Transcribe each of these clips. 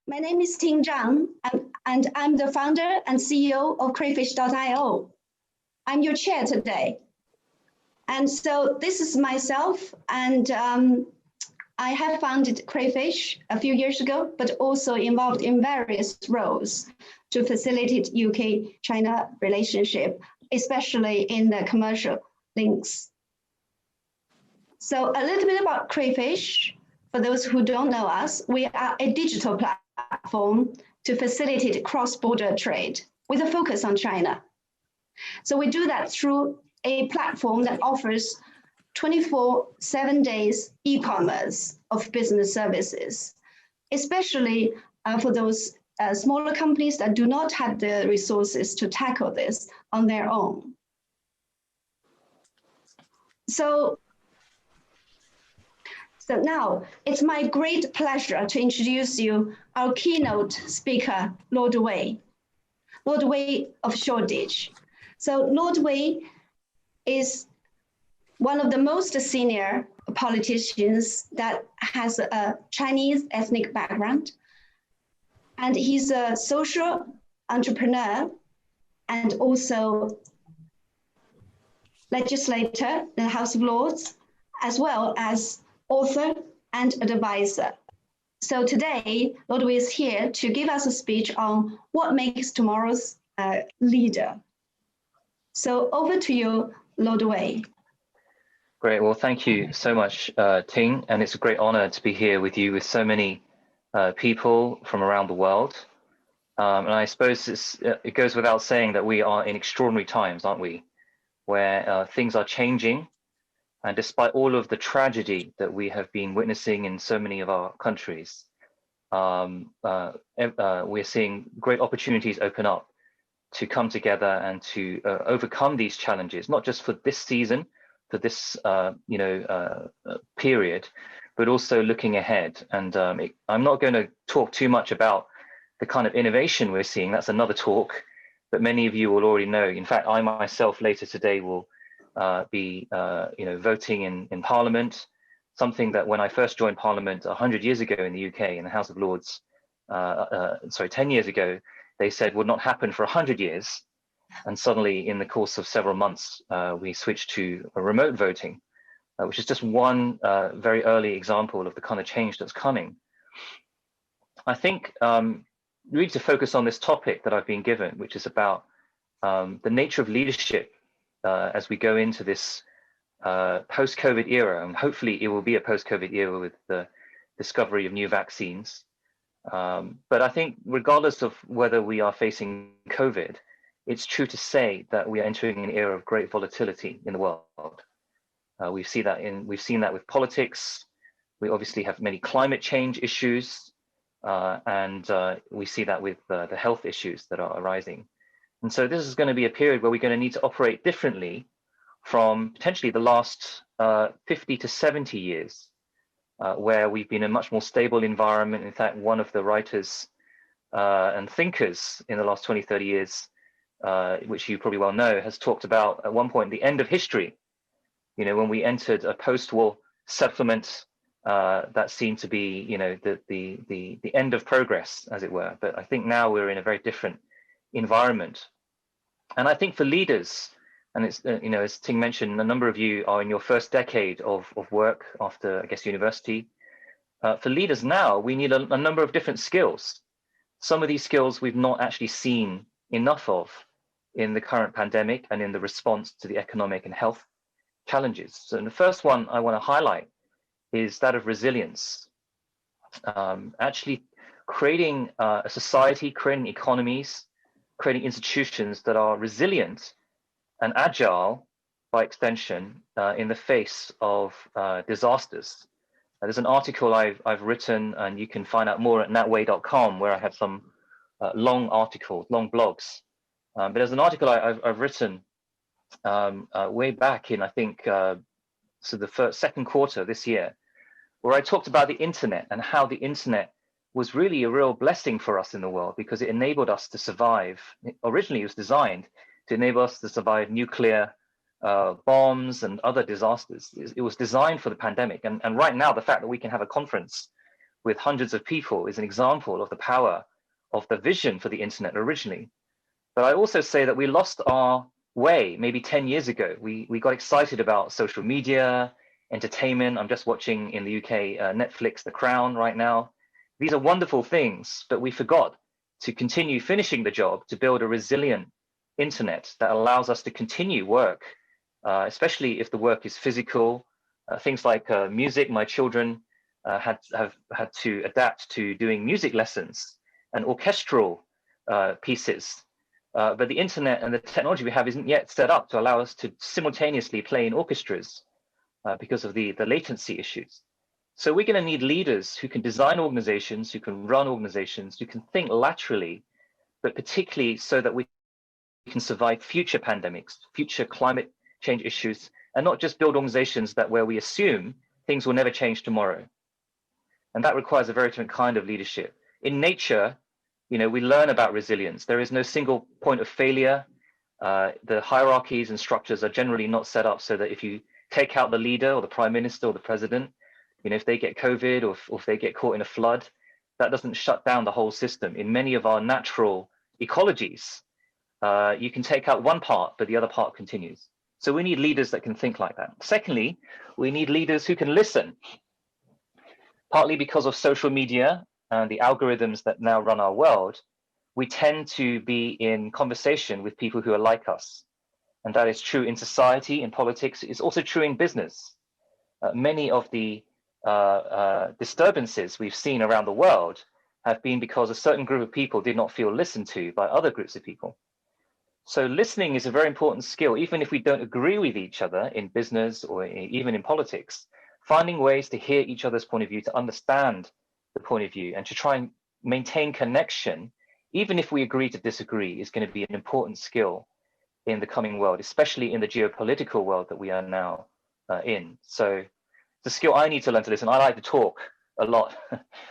My name is Ting Zhang, and I'm the founder and CEO of crayfish.io. I'm your chair today. And so this is myself, and I have founded Crayfish a few years ago, but also involved in various roles to facilitate UK-China relationship, especially in the commercial links. So a little bit about Crayfish. For those who don't know us, we are a digital platform to facilitate cross-border trade with a focus on China. So we do that through a platform that offers 24/7 days e-commerce of business services, especially for those smaller companies that do not have the resources to tackle this on their own. So now it's my great pleasure to introduce you our keynote speaker, Lord Wei. Lord Wei of Shoreditch. So Lord Wei is one of the most senior politicians that has a Chinese ethnic background. And he's a social entrepreneur and also legislator in the House of Lords, as well as author and advisor. So today, Lord Wei is here to give us a speech on what makes tomorrow's leader. So over to you, Lord Wei. Great. Well, thank you so much, Ting, and it's a great honor to be here with you with so many people from around the world. And I suppose it goes without saying that we are in extraordinary times, aren't we? Where things are changing. And despite all of the tragedy that we have been witnessing in so many of our countries, we're seeing great opportunities open up to come together and to overcome these challenges, not just for this season, for this period, but also looking ahead. And I'm not going to talk too much about the kind of innovation we're seeing. That's another talk, but many of you will already know. In fact, I myself later today will be voting in Parliament, something that when I first joined Parliament 100 years ago in the UK in the House of Lords, 10 years ago, they said would not happen for 100 years. And suddenly in the course of several months, we switched to a remote voting, which is just one very early example of the kind of change that's coming. I think we need to focus on this topic that I've been given, which is about the nature of leadership as we go into this post-COVID era, and hopefully it will be a post-COVID era with the discovery of new vaccines. But I think regardless of whether we are facing COVID, it's true to say that we are entering an era of great volatility in the world. We've seen that with politics. We obviously have many climate change issues, and we see that with the health issues that are arising. And so this is going to be a period where we're going to need to operate differently from potentially the last 50 to 70 years, where we've been in a much more stable environment. In fact, one of the writers and thinkers in the last 20, 30 years, which you probably well know, has talked about at one point the end of history. You know, when we entered a post-war settlement that seemed to be, the end of progress, as it were. But I think now we're in a very different environment. And I think for leaders, and it's, as Ting mentioned, a number of you are in your first decade of work after, I guess, university. For leaders now, we need a number of different skills. Some of these skills we've not actually seen enough of in the current pandemic and in the response to the economic and health challenges. So the first one I want to highlight is that of resilience. Actually creating a society, creating economies, creating institutions that are resilient and agile by extension in the face of disasters. There's an article I've written, and you can find out more at natway.com, where I have some long articles, long blogs. But there's an article I've written way back in, I think, so the second quarter this year, where I talked about the internet and how the internet was really a real blessing for us in the world, because it enabled us to survive. Originally, it was designed to enable us to survive nuclear bombs and other disasters. It was designed for the pandemic. And right now, the fact that we can have a conference with hundreds of people is an example of the power of the vision for the internet originally. But I also say that we lost our way maybe 10 years ago. We got excited about social media, entertainment. I'm just watching in the UK Netflix, The Crown right now. These are wonderful things, but we forgot to continue finishing the job to build a resilient internet that allows us to continue work, especially if the work is physical. Things like music. My children have had to adapt to doing music lessons and orchestral pieces. But the internet and the technology we have isn't yet set up to allow us to simultaneously play in orchestras because of the latency issues. So we're going to need leaders who can design organizations, who can run organizations, who can think laterally, but particularly so that we can survive future pandemics, future climate change issues, and not just build organizations that where we assume things will never change tomorrow. And that requires a very different kind of leadership. In nature, you know, we learn about resilience. There is no single point of failure. The hierarchies and structures are generally not set up so that if you take out the leader or the prime minister or the president, you know, if they get COVID or if they get caught in a flood, that doesn't shut down the whole system. In many of our natural ecologies, you can take out one part, but the other part continues. So we need leaders that can think like that. Secondly, we need leaders who can listen, partly because of social media and the algorithms that now run our world. We tend to be in conversation with people who are like us. And that is true in society, in politics. It's also true in business. Many of the disturbances we've seen around the world have been because a certain group of people did not feel listened to by other groups of people. So listening is a very important skill, even if we don't agree with each other in business or even in politics. Finding ways to hear each other's point of view, to understand the point of view, and to try and maintain connection, even if we agree to disagree, is going to be an important skill in the coming world, especially in the geopolitical world that we are now in. So the skill I need to learn to listen. I like to talk a lot,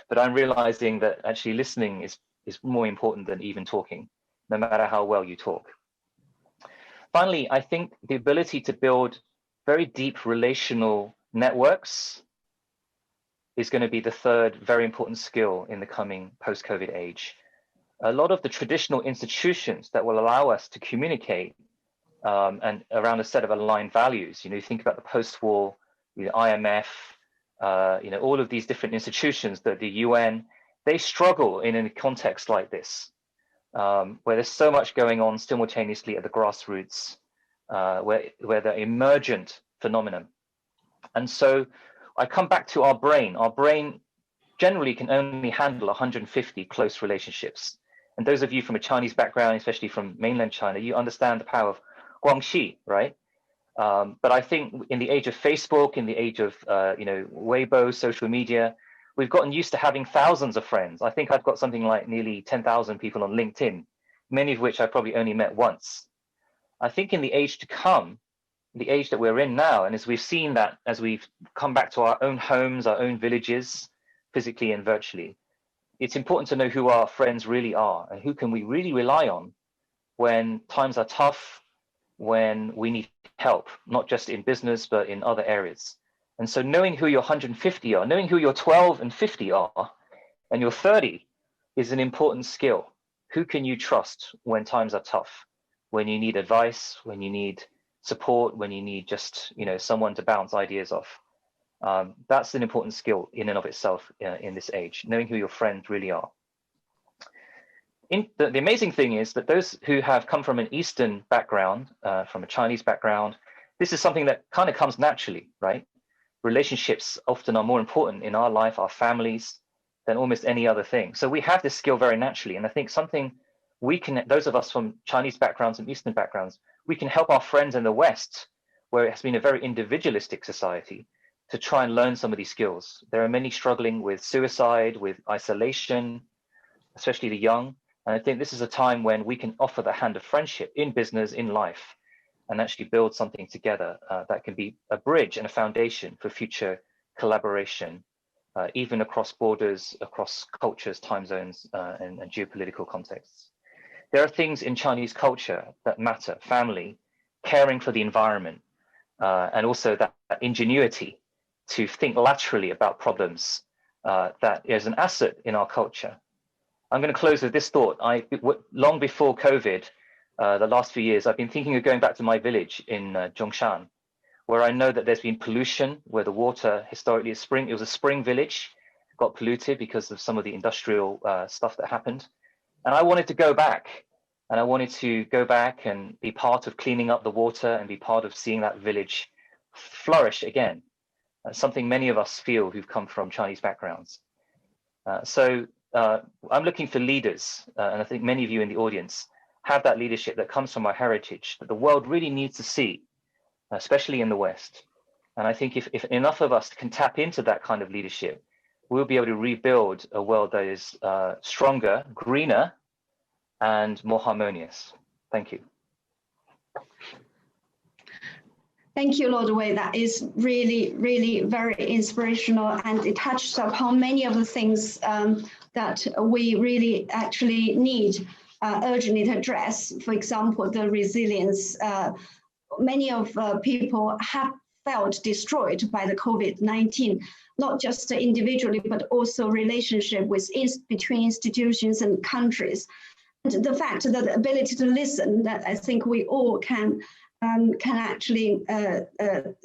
but I'm realizing that actually listening is more important than even talking, no matter how well you talk. Finally, I think the ability to build very deep relational networks is going to be the third very important skill in the coming post-COVID age. A lot of the traditional institutions that will allow us to communicate and around a set of aligned values, you know, you think about the post-war, the IMF, you know, all of these different institutions, the UN, they struggle in a context like this, where there's so much going on simultaneously at the grassroots, where they're emergent phenomenon. And so I come back to our brain. Our brain generally can only handle 150 close relationships. And those of you from a Chinese background, especially from mainland China, you understand the power of Guangxi, right? But I think in the age of Facebook, in the age of you know, Weibo, social media, we've gotten used to having thousands of friends. I think I've got something like nearly 10,000 people on LinkedIn, many of which I probably only met once. I think in the age to come, the age that we're in now, and as we've seen that as we've come back to our own homes, our own villages, physically and virtually, it's important to know who our friends really are and who can we really rely on when times are tough, when we need help, not just in business, but in other areas. And so knowing who your 150 are, knowing who your 12 and 50 are, and your 30 is an important skill. Who can you trust when times are tough, when you need advice, when you need support, when you need just, you know, someone to bounce ideas off. That's an important skill in and of itself in this age, knowing who your friends really are. The amazing thing is that those who have come from an Eastern background, from a Chinese background, this is something that kind of comes naturally, right? Relationships often are more important in our life, our families, than almost any other thing. So we have this skill very naturally. And I think something we can, those of us from Chinese backgrounds and Eastern backgrounds, we can help our friends in the West, where it has been a very individualistic society, to try and learn some of these skills. There are many struggling with suicide, with isolation, especially the young. And I think this is a time when we can offer the hand of friendship in business, in life, and actually build something together that can be a bridge and a foundation for future collaboration, even across borders, across cultures, time zones, and geopolitical contexts. There are things in Chinese culture that matter: family, caring for the environment, and also that ingenuity to think laterally about problems that is an asset in our culture. I'm going to close with this thought. Long before COVID, the last few years, I've been thinking of going back to my village in Zhongshan, where I know that there's been pollution, where the water historically is spring. It was a spring village, got polluted because of some of the industrial stuff that happened. And I wanted to go back, and I wanted to go back and be part of cleaning up the water and be part of seeing that village flourish again. Something many of us feel who've come from Chinese backgrounds. So I'm looking for leaders, and I think many of you in the audience have that leadership that comes from our heritage that the world really needs to see, especially in the West. And I think if enough of us can tap into that kind of leadership, we'll be able to rebuild a world that is stronger, greener, and more harmonious. Thank you. Thank you, Lord Wei. That is really, really very inspirational, and it touches upon many of the things that we really actually need urgently to address. For example, the resilience. Many of people have felt destroyed by the COVID-19, not just individually, but also relationship between institutions and countries. And the fact that the ability to listen, that I think we all can actually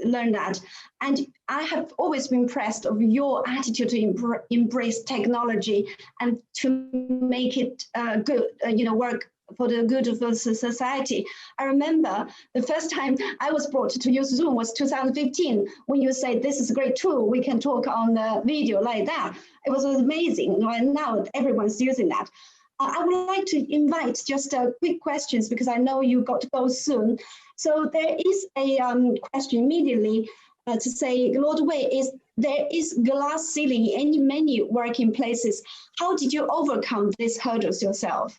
learn that. And I have always been impressed of your attitude to embrace technology and to make it good, work for the good of the society. I remember the first time I was brought to use Zoom was 2015, when you said, this is a great tool, we can talk on the video like that. It was amazing, and now everyone's using that. I would like to invite just quick questions, because I know you got to go soon. So there is a question immediately to say, Lord Wei, there is glass ceiling in many working places. How did you overcome these hurdles yourself?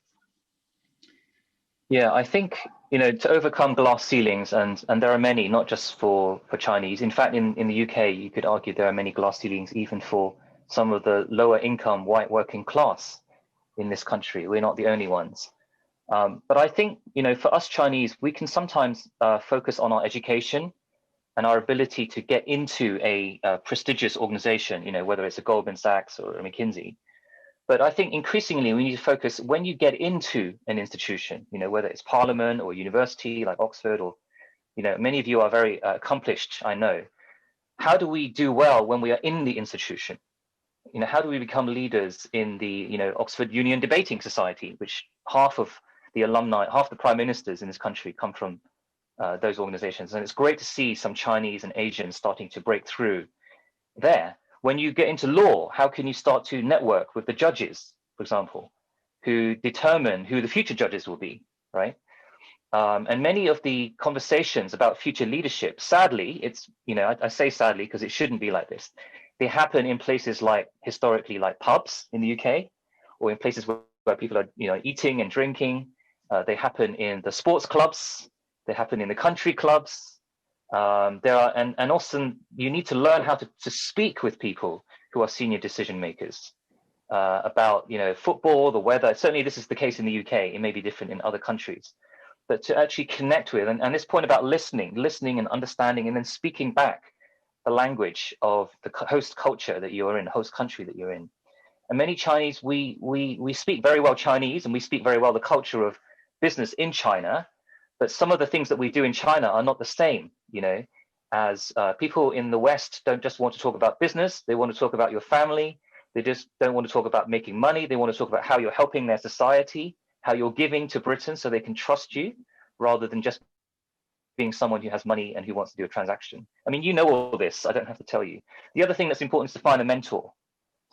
Yeah, I think, to overcome glass ceilings, and there are many, not just for Chinese. In fact, in the UK, you could argue there are many glass ceilings even for some of the lower income white working class in this country. We're not the only ones. But I think, for us Chinese, we can sometimes focus on our education and our ability to get into a prestigious organization, whether it's a Goldman Sachs or a McKinsey. But I think increasingly we need to focus when you get into an institution, whether it's parliament or university like Oxford, or, many of you are very accomplished, I know. How do we do well when we are in the institution? How do we become leaders in the, Oxford Union Debating Society, which half of the alumni, half the prime ministers in this country come from those organizations. And it's great to see some Chinese and Asians starting to break through there. When you get into law, how can you start to network with the judges, for example, who determine who the future judges will be, right? And many of the conversations about future leadership, sadly, it's, I say sadly because it shouldn't be like this. They happen in places like, historically, like pubs in the UK, or in places where people are, eating and drinking. They happen in the sports clubs. They happen in the country clubs. And also you need to learn how to speak with people who are senior decision makers about, football, the weather. Certainly this is the case in the UK. It may be different in other countries, but to actually connect with, and this point about listening and understanding, and then speaking back the language of the host culture that you're in, host country that you're in. And many Chinese, we speak very well Chinese, and we speak very well the culture of business in China, but some of the things that we do in China are not the same, as people in the West don't just want to talk about business, they want to talk about your family, they just don't want to talk about making money, they want to talk about how you're helping their society, how you're giving to Britain so they can trust you, rather than just being someone who has money and who wants to do a transaction. I mean, you know all this, I don't have to tell you. The other thing that's important is to find a mentor,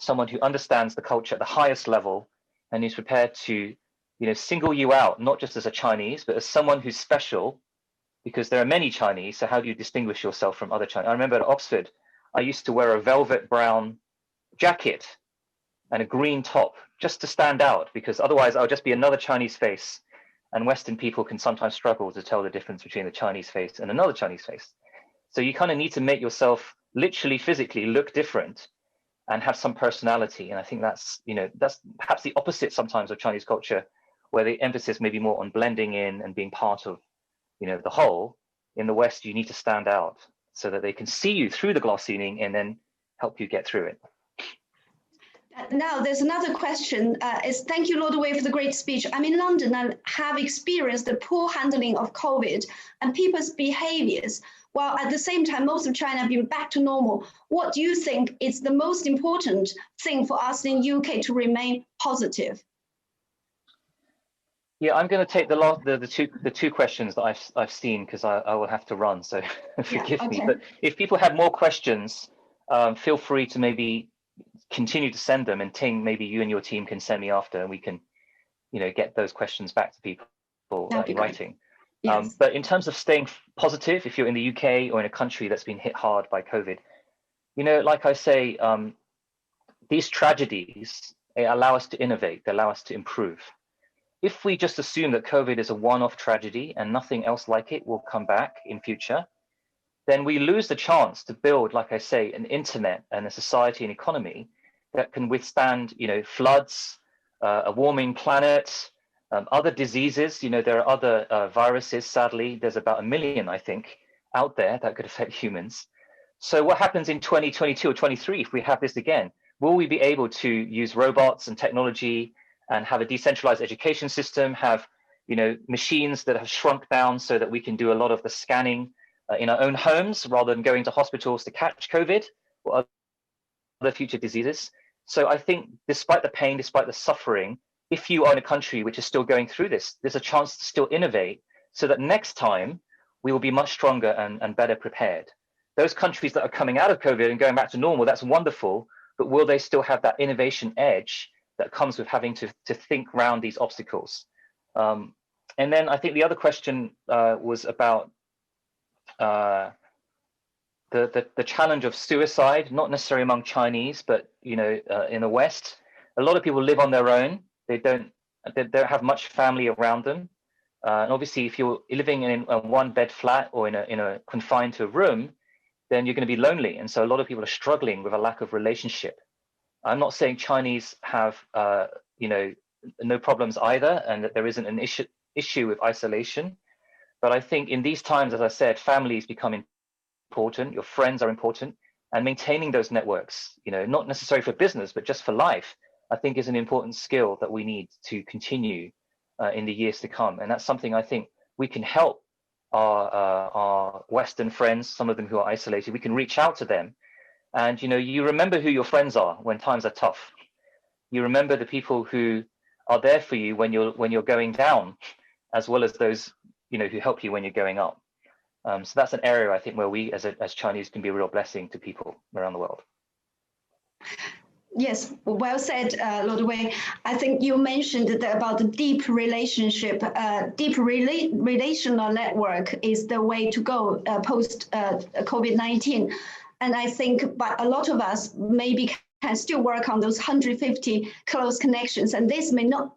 someone who understands the culture at the highest level and is prepared to, single you out, not just as a Chinese, but as someone who's special, because there are many Chinese. So how do you distinguish yourself from other Chinese? I remember at Oxford, I used to wear a velvet brown jacket and a green top just to stand out, because otherwise I'll just be another Chinese face. And Western people can sometimes struggle to tell the difference between a Chinese face and another Chinese face. So you kind of need to make yourself literally, physically look different and have some personality. And I think that's, that's perhaps the opposite sometimes of Chinese culture, where the emphasis may be more on blending in and being part of, the whole. In the West, you need to stand out so that they can see you through the glass ceiling and then help you get through it. Now, there's another question. Thank you, Lord Wei, for the great speech. I'm in London and have experienced the poor handling of COVID and people's behaviors, while at the same time, most of China have been back to normal. What do you think is the most important thing for us in UK to remain positive? Yeah, I'm going to take the two questions that I've seen, because I will have to run, so forgive me. But if people have more questions, feel free to maybe continue to send them, and Ting, maybe you and your team can send me after, and we can, get those questions back to people in writing. Yes. But in terms of staying positive, if you're in the UK or in a country that's been hit hard by COVID, like I say, these tragedies, they allow us to innovate, they allow us to improve. If we just assume that COVID is a one-off tragedy and nothing else like it will come back in future, then we lose the chance to build, like I say, an internet and a society and economy that can withstand, floods, a warming planet, other diseases. There are other viruses, sadly. There's about 1 million, I think, out there that could affect humans. So what happens in 2022 or 23 if we have this again? Will we be able to use robots and technology and have a decentralized education system, have machines that have shrunk down so that we can do a lot of the scanning in our own homes rather than going to hospitals to catch COVID or other future diseases? So I think despite the pain, despite the suffering, if you are in a country which is still going through this, there's a chance to still innovate so that next time we will be much stronger and better prepared. Those countries that are coming out of COVID and going back to normal, that's wonderful, but will they still have that innovation edge that comes with having to think around these obstacles? And then I think the other question was about the challenge of suicide, not necessarily among Chinese, but in the West. A lot of people live on their own. They don't have much family around them. And obviously, if you're living in a one-bed flat or in a confined to a room, then you're going to be lonely. And so a lot of people are struggling with a lack of relationship. I'm not saying Chinese have no problems either, and that there isn't an issue with isolation. But I think in these times, as I said, families become important, your friends are important, and maintaining those networks, not necessarily for business, but just for life, I think is an important skill that we need to continue in the years to come. And that's something I think we can help our Western friends, some of them who are isolated, we can reach out to them. And, you remember who your friends are when times are tough. You remember the people who are there for you when you're going down, as well as those, who help you when you're going up. So that's an area I think where we as Chinese can be a real blessing to people around the world. Yes, well said, Lord Wei. I think you mentioned about the deep relationship, relational network is the way to go post COVID-19. And I think but a lot of us maybe can still work on those 150 close connections. And this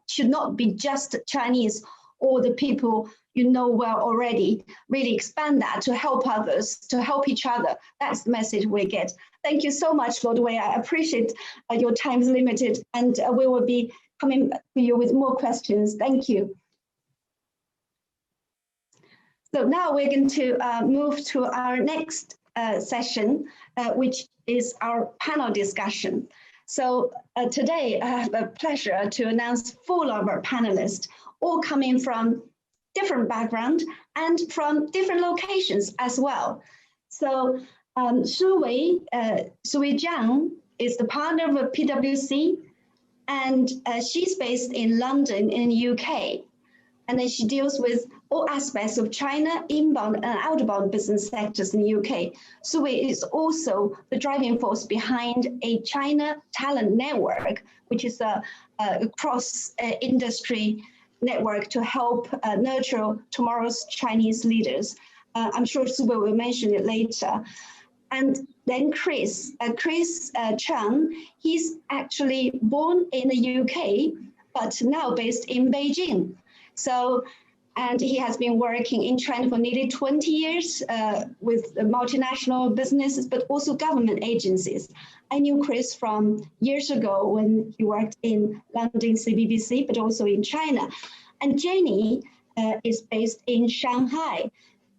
should not be just Chinese or the people well already. Really expand that to help others, to help each other. That's the message we get. Thank you so much, Lord Wei. I appreciate your time is limited, and we will be coming back to you with more questions. Thank you. So now we're going to move to our next session, which is our panel discussion. So today I have the pleasure to announce 4 of our panelists, all coming from different background and from different locations as well. So Su Wei Jiang is the partner of PwC, and she's based in London in the UK. And then she deals with all aspects of China, inbound and outbound business sectors in the UK. Su Wei is also the driving force behind a China Talent Network, which is a cross-industry network to help nurture tomorrow's Chinese leaders. I'm sure Su Wei will mention it later. And then Chris Chung, he's actually born in the UK, but now based in Beijing. So, and he has been working in China for nearly 20 years with multinational businesses, but also government agencies. I knew Chris from years ago when he worked in London CBBC, but also in China. And Jenny is based in Shanghai.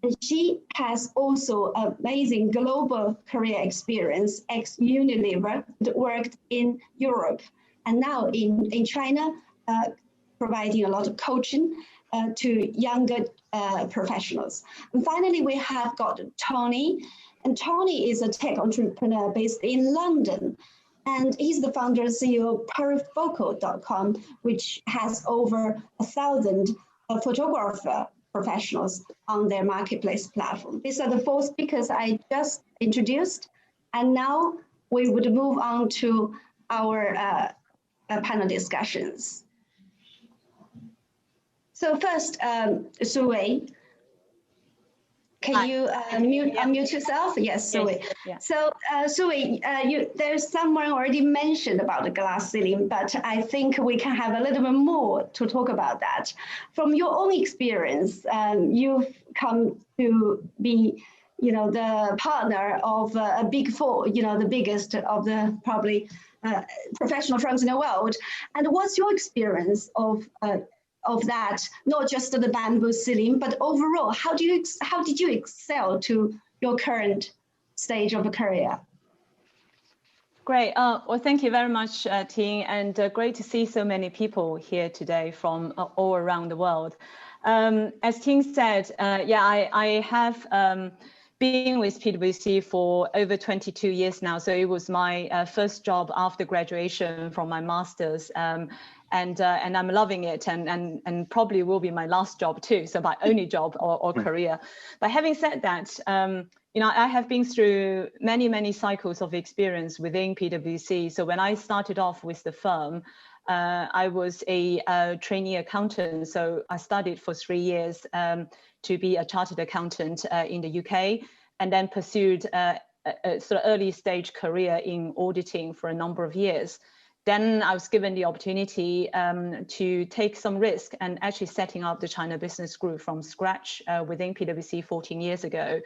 And she has also amazing global career experience, ex-Unilever, worked in Europe, and now in China, providing a lot of coaching to younger professionals. And finally, we have got Tony, and Tony is a tech entrepreneur based in London. And he's the founder and CEO of Perifocal.com, which has over 1,000 photographer professionals on their marketplace platform. These are the 4 speakers I just introduced. And now we would move on to our panel discussions. So first, Su-Wei, can you unmute yourself? Yes, Su-Wei. Yeah. So Su-Wei, there's someone already mentioned about the glass ceiling, but I think we can have a little bit more to talk about that. From your own experience, you've come to be, the partner of a big 4, the biggest of the probably professional firms in the world. And what's your experience of that, not just the bamboo ceiling, but overall, how did you excel to your current stage of a career? Great. Well, thank you very much, Ting, and great to see so many people here today from all around the world. As Ting said, I have been with PwC for over 22 years now. So it was my first job after graduation from my master's. And I'm loving it, and probably will be my last job too, so my only job or career. But having said that, I have been through many cycles of experience within PwC. So when I started off with the firm, I was a trainee accountant. So I studied for 3 years to be a chartered accountant in the UK, and then pursued a sort of early stage career in auditing for a number of years. Then I was given the opportunity to take some risk and actually setting up the China Business Group from scratch within PwC 14 years ago.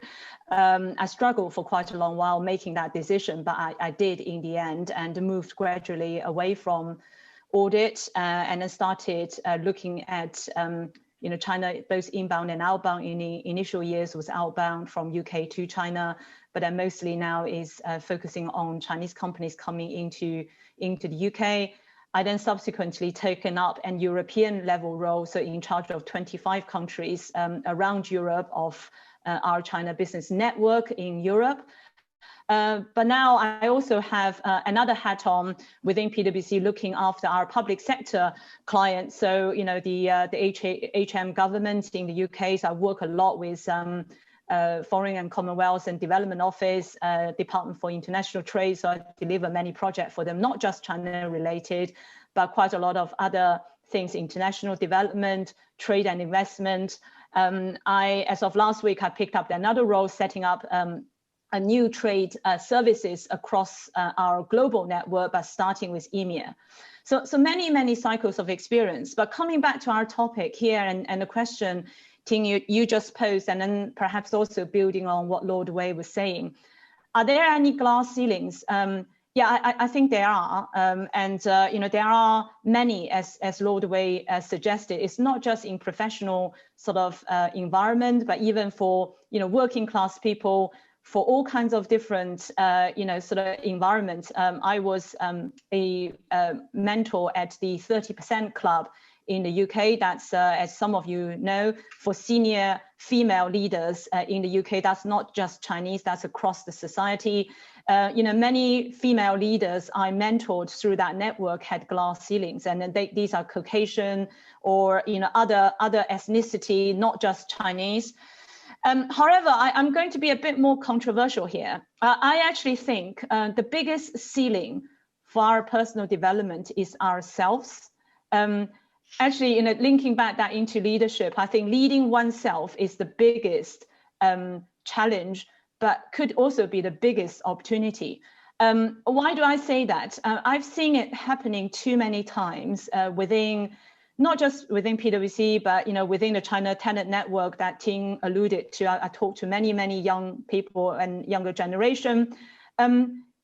I struggled for quite a long while making that decision, but I did in the end, and moved gradually away from audit and then started looking at China, both inbound and outbound. In the initial years was outbound from UK to China, but then mostly now is focusing on Chinese companies coming into the UK. I then subsequently taken up an European level role, so in charge of 25 countries around Europe of our China Business Network in Europe. But now I also have another hat on within PwC, looking after our public sector clients. So, the HM government in the UK. So I work a lot with Foreign and Commonwealth and Development Office, Department for International Trade. So I deliver many projects for them, not just China related, but quite a lot of other things, international development, trade and investment. As of last week, I picked up another role setting up a new trade services across our global network, but starting with EMEA. So many cycles of experience. But coming back to our topic here and the question, Ting, you just posed, and then perhaps also building on what Lord Wei was saying, are there any glass ceilings? I think there are, there are many, as Lord Wei suggested. It's not just in professional sort of environment, but even for working class people, for all kinds of different sort of environments. I was a mentor at the 30% Club in the UK. That's, as some of you know, for senior female leaders in the UK. That's not just Chinese, that's across the society. Many female leaders I mentored through that network had glass ceilings, and these are Caucasian or other ethnicity, not just Chinese. However, I'm going to be a bit more controversial here. I actually think the biggest ceiling for our personal development is ourselves. Actually, linking back that into leadership, I think leading oneself is the biggest challenge, but could also be the biggest opportunity. Why do I say that? I've seen it happening too many times not just within PwC, but within the China Talent Network that Ting alluded to. I talked to many young people and younger generation.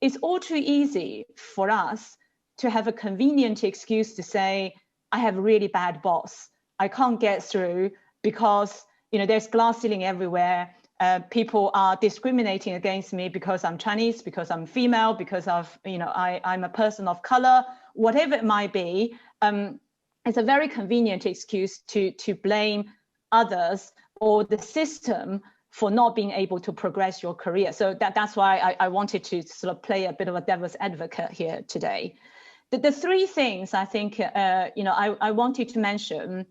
It's all too easy for us to have a convenient excuse to say, I have a really bad boss. I can't get through because there's glass ceiling everywhere. People are discriminating against me because I'm Chinese, because I'm female, because of, I'm a person of color, whatever it might be. It's a very convenient excuse to blame others or the system for not being able to progress your career. So that's why I wanted to sort of play a bit of a devil's advocate here today. The three things I think, I wanted to mention,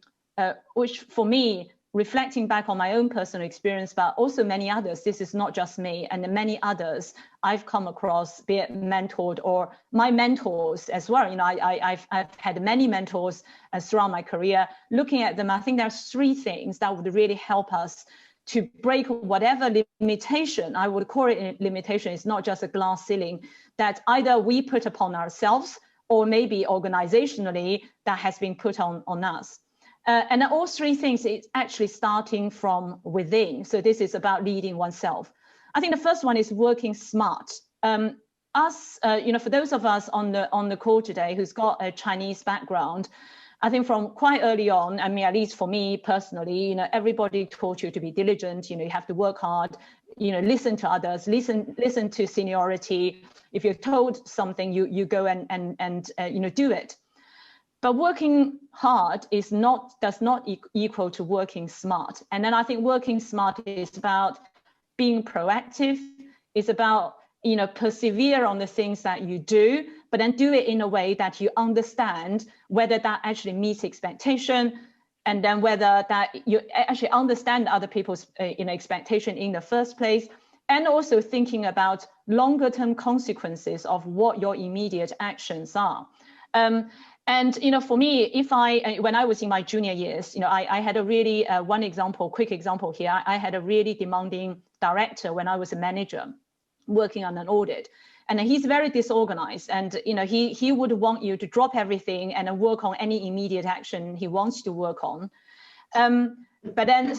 which for me, reflecting back on my own personal experience, but also many others, this is not just me, and many others I've come across, be it mentored or my mentors as well. I've had many mentors throughout my career. Looking at them, I think there's three things that would really help us to break whatever limitation, I would call it a limitation, it's not just a glass ceiling, that either we put upon ourselves or maybe organizationally that has been put on us. And all three things is actually starting from within. So this is about leading oneself. I think the first one is working smart. For those of us on the call today who's got a Chinese background, I think from quite early on, I mean, at least for me personally, everybody taught you to be diligent. You have to work hard. Listen to others. Listen to seniority. If you're told something, you go and do it. But working hard does not equal to working smart. And then I think working smart is about being proactive. It's about, persevere on the things that you do, but then do it in a way that you understand whether that actually meets expectation, and then whether that you actually understand other people's expectation in the first place, and also thinking about longer term consequences of what your immediate actions are. And for me, when I was in my junior years, I had a really quick example here. I had a really demanding director when I was a manager working on an audit, and he's very disorganized. And he would want you to drop everything and work on any immediate action he wants to work on. But then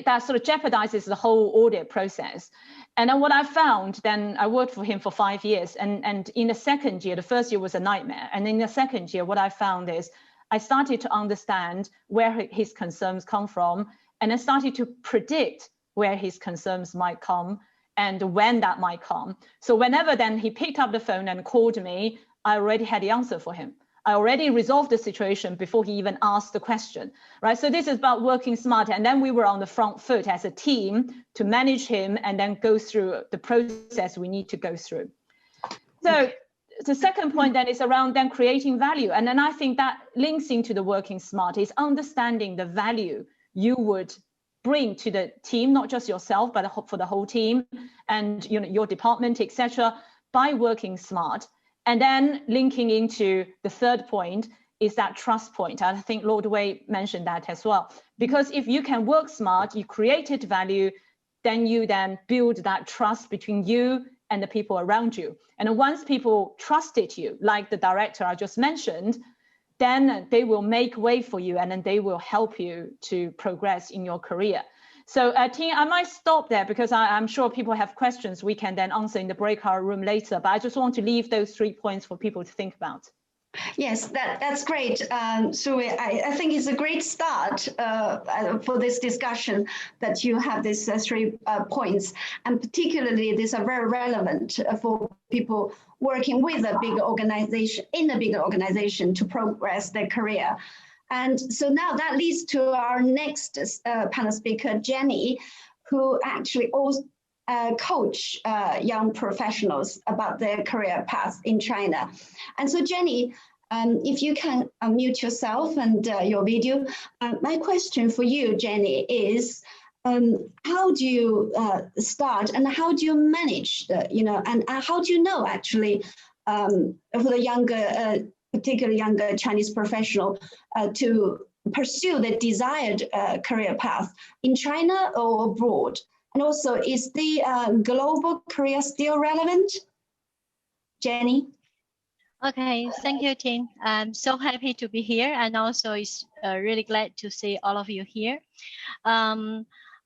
that sort of jeopardizes the whole audit process. And then what I found, then I worked for him for 5 years. And in the second year, the first year was a nightmare. And in the second year, what I found is I started to understand where his concerns come from, and I started to predict where his concerns might come and when that might come. So whenever then he picked up the phone and called me, I already had the answer for him. I already resolved the situation before he even asked the question, right? So this is about working smarter. And then we were on the front foot as a team to manage him and then go through the process we need to go through. So the second point then is around then creating value. And then I think that links into the working smart is understanding the value you would bring to the team, not just yourself, but for the whole team and your department, etc., by working smart. And then linking into the third point is that trust point. I think Lord Wei mentioned that as well. Because if you can work smart, you created value, then you build that trust between you and the people around you. And once people trusted you, like the director I just mentioned, then they will make way for you and then they will help you to progress in your career. So Ting, I might stop there because I'm sure people have questions we can then answer in the breakout room later, but I just want to leave those 3 points for people to think about. Yes, that's great. So I think it's a great start for this discussion that you have these 3 points, and particularly these are very relevant for people working with a big organization, in a bigger organization to progress their career. And so now that leads to our next panel speaker, Jenny, who actually also coach young professionals about their career path in China. And so Jenny, if you can unmute yourself and your video. My question for you, Jenny, is how do you start and how do you manage, and how do you know actually for the younger, particularly younger Chinese professional to pursue the desired career path in China or abroad? And also, is the global career still relevant? Jenny? Okay, thank you, Ting. I'm so happy to be here, and also it's really glad to see all of you here.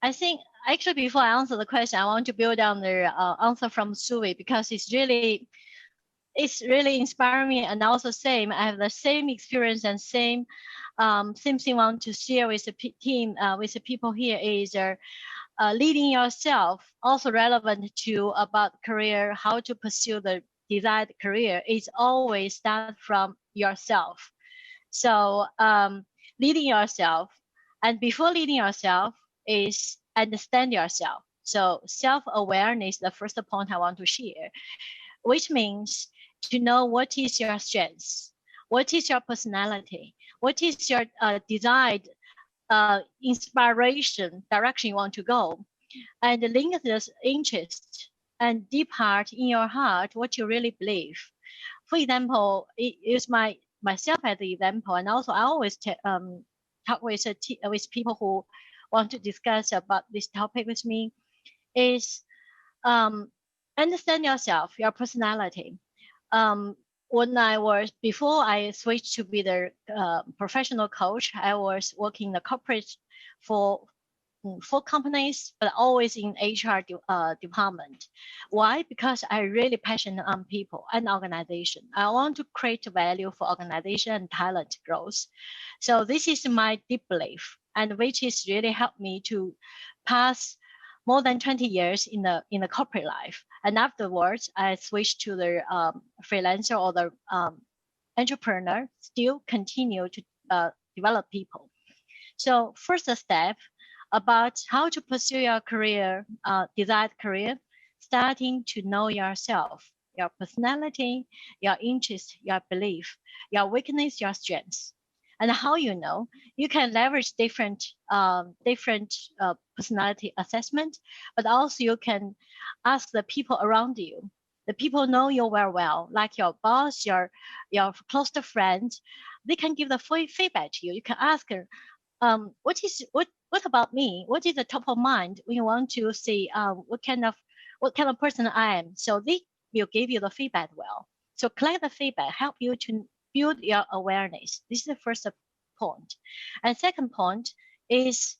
I think actually before I answer the question, I want to build on the answer from Sui, because it's really it's really inspiring me, and also same. I have the same experience and same thing I want to share with the team, with the people here is leading yourself, also relevant to about career, how to pursue the desired career is always start from yourself. So leading yourself, and before leading yourself is understand yourself. So self-awareness, the first point I want to share, which means to know what is your strengths, what is your personality, what is your desired inspiration, direction you want to go, and link this interest and deep heart in your heart, what you really believe. For example, use myself as the example, and also I always talk with people who want to discuss about this topic with me, is understand yourself, your personality. When before I switched to be the professional coach, I was working in the corporate for companies, but always in HR department. Why? Because I really passionate on people and organization. I want to create value for organization and talent growth. So this is my deep belief, and which is really helped me to pass more than 20 years in the corporate life. And afterwards, I switched to the freelancer or the entrepreneur, still continue to develop people. So first step about how to pursue your career, desired career, starting to know yourself, your personality, your interest, your belief, your weakness, your strengths. And how you know, you can leverage different personality assessment, but also you can ask the people around you. The people know you very well, like your boss, your close friends. They can give the feedback to you. You can ask her, what about me? What is the top of mind when you want to see what kind of person I am? So they will give you the feedback well. So collect the feedback, help you to build your awareness. This is the first point. And second point is,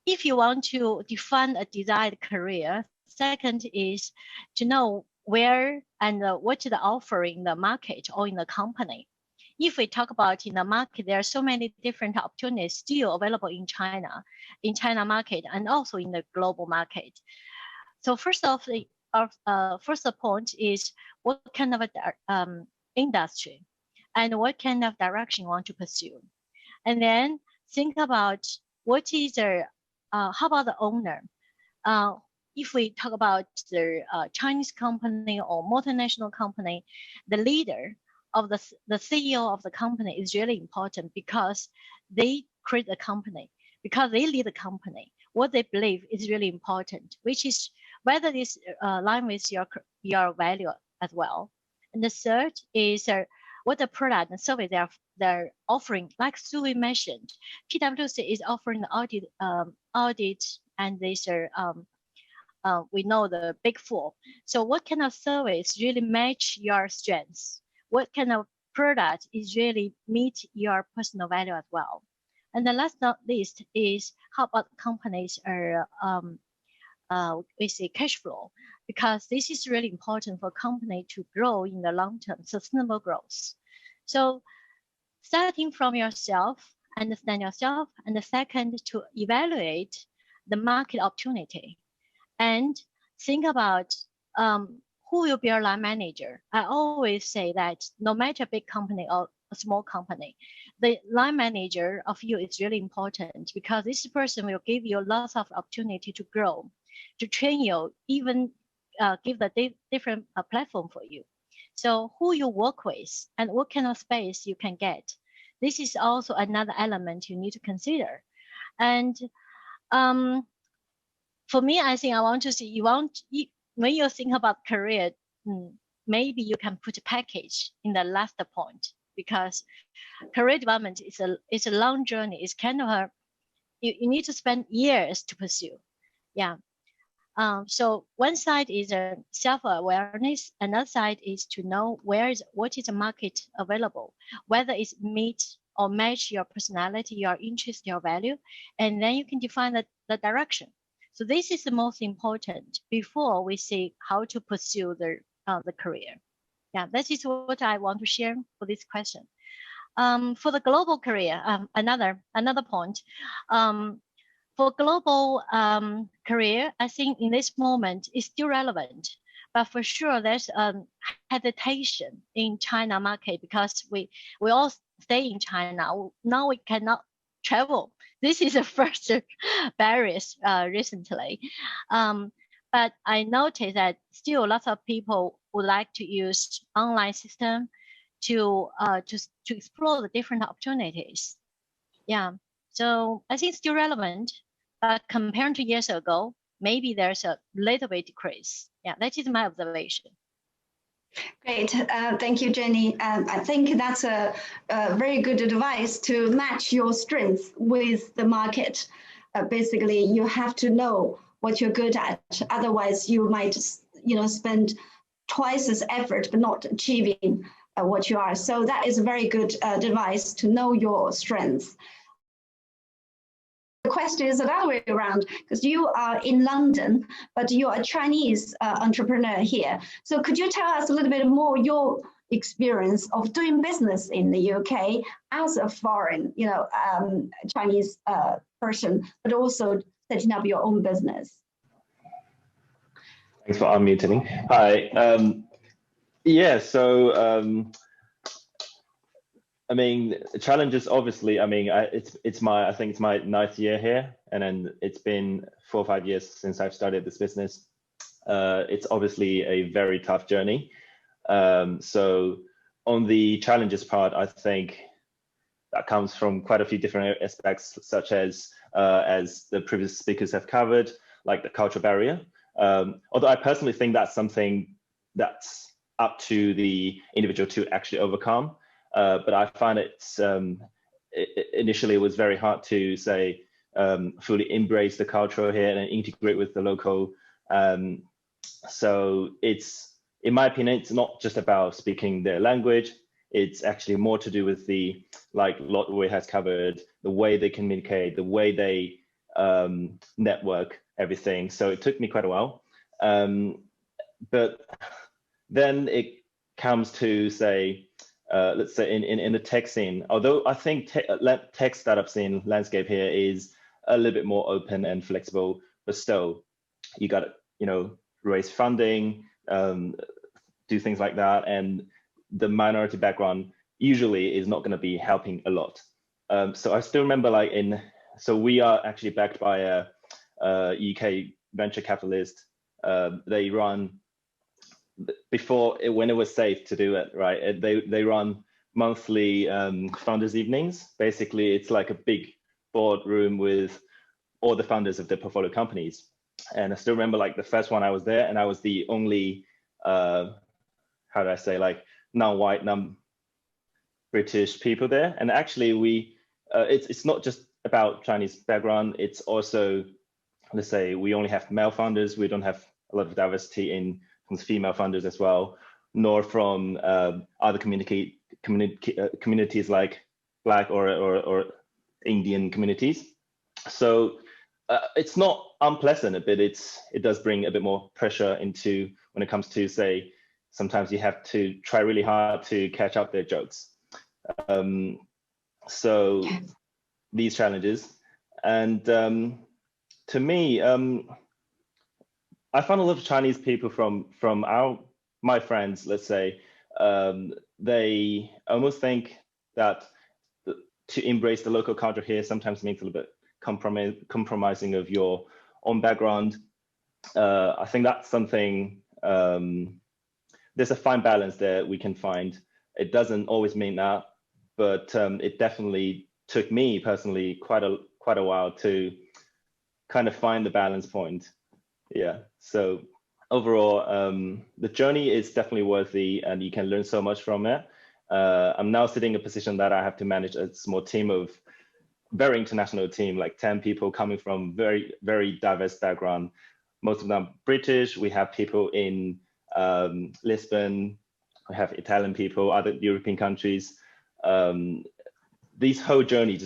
if you want to define a desired career, second is to know where and what is the offering in the market or in the company. If we talk about in the market, there are so many different opportunities still available in China market, and also in the global market. So first point is what kind of industry and what kind of direction you want to pursue. And then think about what is how about the owner? If we talk about the Chinese company or multinational company, the leader of the CEO of the company is really important, because they create the company, because they lead the company. What they believe is really important, which is whether this align with your value as well. And the third is what the product and service they're offering. Like Sue mentioned, PwC is offering the audit, and these are we know the big four. So what kind of service really match your strengths? What kind of product is really meet your personal value as well? And the last not least is how about companies are we say cash flow, because this is really important for company to grow in the long term, sustainable growth. So starting from yourself, understand yourself, and the second to evaluate the market opportunity, and think about who will be your line manager. I always say that no matter big company or a small company, the line manager of you is really important, because this person will give you lots of opportunity to grow, to train you, even give the different platform for you. So who you work with and what kind of space you can get. This is also another element you need to consider. And for me, I think I want to see, when you think about career, maybe you can put a package in the last point, because career development is a long journey. It's kind of you need to spend years to pursue. Yeah. So one side is a self-awareness, another side is to know what is the market available, whether it's meet or match your personality, your interest, your value, and then you can define the direction. So this is the most important before we see how to pursue the career. Yeah, that is what I want to share for this question. For the global career, another point. For global career, I think in this moment is still relevant, but for sure there's hesitation in China market because we all stay in China. Now we cannot travel. This is the first barriers recently. But I noticed that still lots of people would like to use online system to explore the different opportunities. Yeah, so I think it's still relevant, but compared to years ago, maybe there's a little bit decrease. Yeah, that is my observation. Great, thank you, Jenny. I think that's a very good advice to match your strengths with the market. Basically, you have to know what you're good at. Otherwise, you might, spend twice as effort but not achieving what you are. So that is a very good advice to know your strengths. The question is the other way around, because you are in London, but you're a Chinese entrepreneur here. So could you tell us a little bit more your experience of doing business in the UK as a foreign, Chinese person, but also setting up your own business? Thanks for unmuting. Hi. Yeah, so I mean, challenges obviously. I mean, I think it's my 9th year here, and then it's been 4 or 5 years since I've started this business. It's obviously a very tough journey. So on the challenges part, I think that comes from quite a few different aspects, such as the previous speakers have covered, like the cultural barrier. Although I personally think that's something that's up to the individual to actually overcome. But I find initially it was very hard to say fully embrace the culture here and integrate with the local. So in my opinion, it's not just about speaking their language. It's actually more to do with like Lotway has covered, the way they communicate, the way they network, everything. So it took me quite a while. But then it comes to say, let's say in the tech scene, although I think tech startup scene landscape here is a little bit more open and flexible, but still you got to, raise funding, do things like that. And the minority background usually is not going to be helping a lot. So I still remember so we are actually backed by a UK venture capitalist. They run, when it was safe to do it, right? They run monthly founders evenings. Basically, it's like a big boardroom with all the founders of the portfolio companies. And I still remember the first one I was there, and I was the only, how do I say, non-white, non-British people there. And actually it's not just about Chinese background. It's also, let's say, we only have male founders. We don't have a lot of diversity in female founders as well, nor from other communities like Black or Indian communities. So it's not unpleasant, but it does bring a bit more pressure into when it comes to, say, sometimes you have to try really hard to catch up their jokes. So these challenges, and to me, I found a lot of Chinese people from my friends, let's say, they almost think that to embrace the local culture here sometimes means a little bit compromising of your own background. I think that's something, there's a fine balance there we can find. It doesn't always mean that, but it definitely took me personally quite a while to kind of find the balance point. Yeah, so overall, the journey is definitely worthy, and you can learn so much from it. I'm now sitting in a position that I have to manage a small team of very international team, like 10 people coming from very, very diverse background. Most of them British. We have people in Lisbon. We have Italian people, other European countries. This whole journey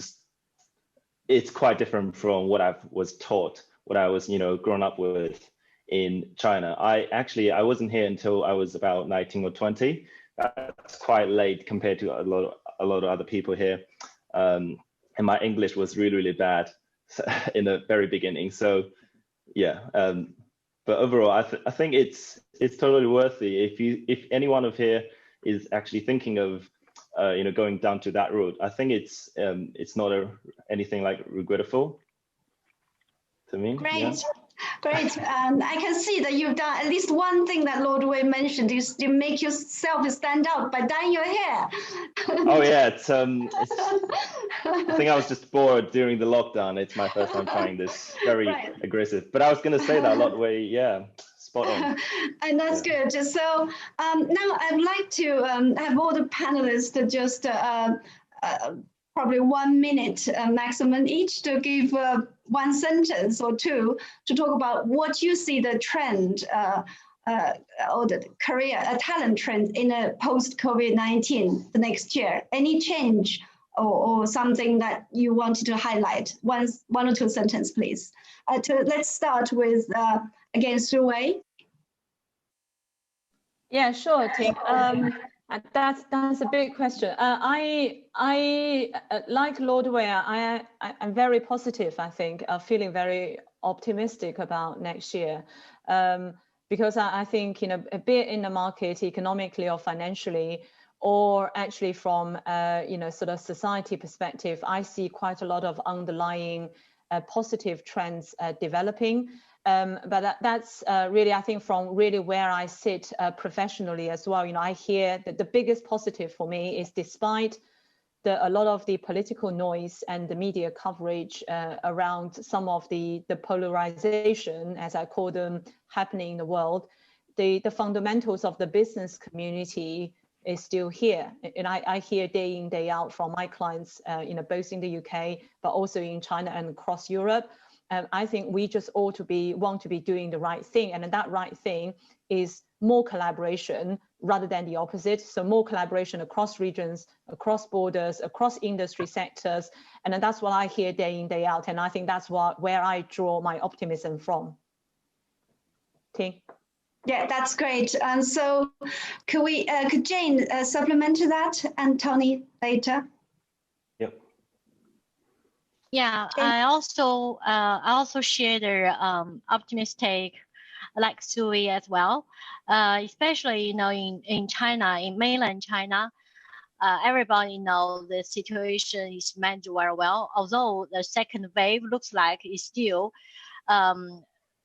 it's quite different from what I was taught, what I was, grown up with in China. I wasn't here until I was about 19 or 20. That's quite late compared to a lot of other people here. And my English was really, really bad in the very beginning. So yeah, but overall, I think it's totally worthy. If any one of here is actually thinking of going down to that route, I think it's not anything like regrettable to me. Great. Yeah. Great. I can see that you've done at least one thing that Lord Wei mentioned is to make yourself stand out by dyeing your hair. Oh yeah, it's I think I was just bored during the lockdown. It's my first time trying this. Very aggressive. But I was going to say that Lord Wei, yeah, spot on. And that's good. So now I'd like to have all the panelists to just probably 1 minute maximum each to give one sentence or two to talk about what you see the trend or the career talent trend in a post-COVID-19 the next year. Any change or something that you wanted to highlight? One or two sentences, please. Let's start with again, Su Wei. Yeah, sure, Ting. That's a big question. I like Lord Wei. I'm very positive. I think feeling very optimistic about next year, because I think a bit in the market economically or financially, or actually from sort of society perspective, I see quite a lot of underlying positive trends developing. But that's really, I think, from really where I sit professionally as well. I hear that the biggest positive for me is, despite a lot of the political noise and the media coverage around some of the polarization, as I call them, happening in the world, the fundamentals of the business community is still here. And I hear day in, day out from my clients, both in the UK, but also in China and across Europe. I think we just want to be doing the right thing. And that right thing is more collaboration rather than the opposite. So more collaboration across regions, across borders, across industry sectors. And then that's what I hear day in, day out. And I think that's where I draw my optimism from. Ting? Yeah, that's great. And so could Jane supplement to that, and Tony later? Yep. Yeah, I also share the optimistic like Sui as well, especially in China, in mainland China. Everybody knows the situation is managed very well, although the second wave looks like it's still a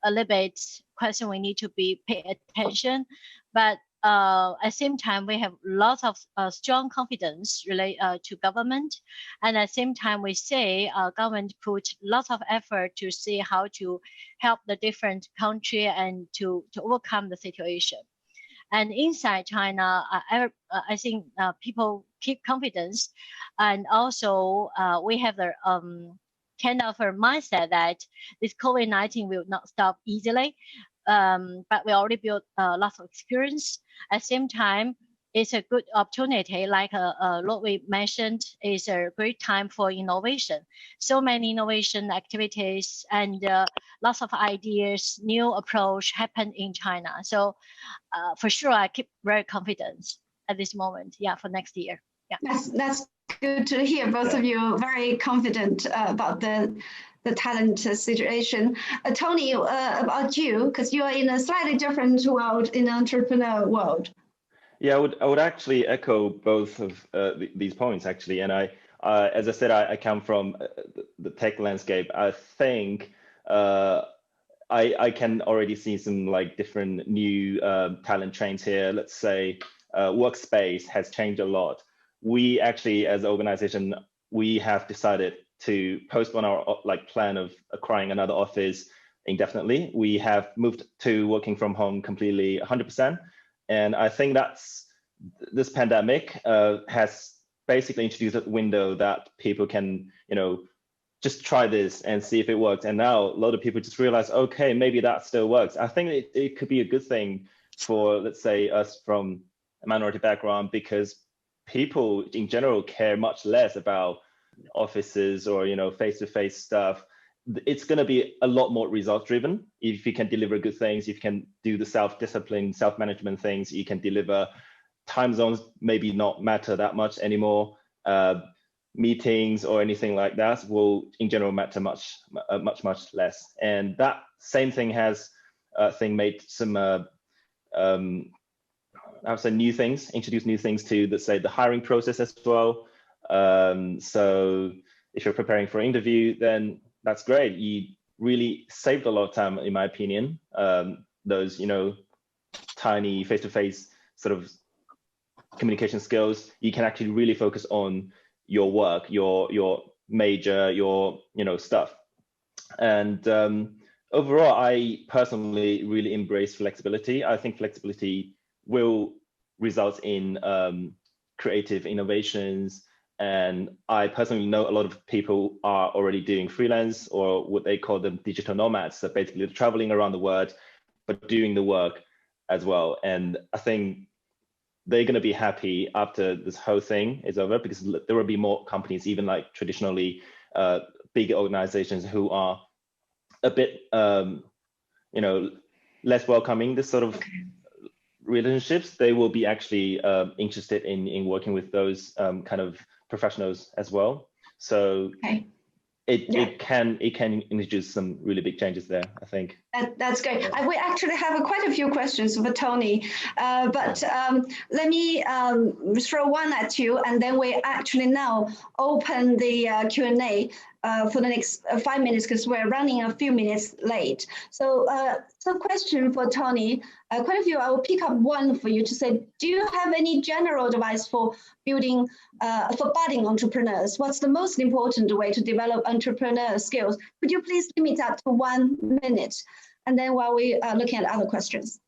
little bit question we need to pay attention. But at the same time, we have lots of strong confidence related to government. And at the same time, we say government put lots of effort to see how to help the different country and to overcome the situation. And inside China, I think people keep confidence. And also we have the kind of a mindset that this COVID-19 will not stop easily. But we already built lots of experience. At the same time, it's a good opportunity, like Lord Wei mentioned, is a great time for innovation. So many innovation activities and lots of ideas, new approach happen in China. So for sure, I keep very confident at this moment. Yeah, for next year. Yeah, that's good to hear. Both of you very confident about the talent situation. Tony, about you, because you are in a slightly different world, in the entrepreneur world. Yeah, I would actually echo both of these points, actually. And as I said, I come from the tech landscape. I think I can already see some like different new talent trends here. Let's say workspace has changed a lot. We actually, as an organization, we have decided to postpone our plan of acquiring another office indefinitely. We have moved to working from home completely 100%. And I think this pandemic has basically introduced a window that people can, just try this and see if it works. And now a lot of people just realize, okay, maybe that still works. I think it could be a good thing for, let's say, us from a minority background, because people in general care much less about offices or face-to-face stuff. it's going to be a lot more result driven. If you can deliver good things, if you can do the self-discipline, self-management things, you can deliver. Time zones maybe not matter that much anymore. Meetings or anything like that will in general matter much less. And that same thing has made some I would say new things, introduce new things to, let's say, the hiring process as well. So if you're preparing for an interview, then that's great. You really saved a lot of time, in my opinion. Those, you know, tiny face-to-face sort of communication skills, you can actually really focus on your work, your major, your, you know, stuff. And overall, I personally really embrace flexibility. I think flexibility will result in creative innovations. And I personally know a lot of people are already doing freelance, or what they call them digital nomads. So basically traveling around the world, but doing the work as well. And I think they're going to be happy after this whole thing is over, because there will be more companies, even like traditionally big organizations, who are a bit, you know, less welcoming this sort of relationships. They will be actually interested in working with those kind of professionals as well. So it can introduce some really big changes there, I think. That's great. We actually have quite a few questions for Tony, but let me throw one at you, and then we actually now open the Q&A for the next 5 minutes, because we're running a few minutes late. So, question for Tony. Quite a few. I will pick up one for you to say, do you have any general advice for building, for budding entrepreneurs? What's the most important way to develop entrepreneur skills? Could you please limit that to 1 minute? And then while we are looking at other questions.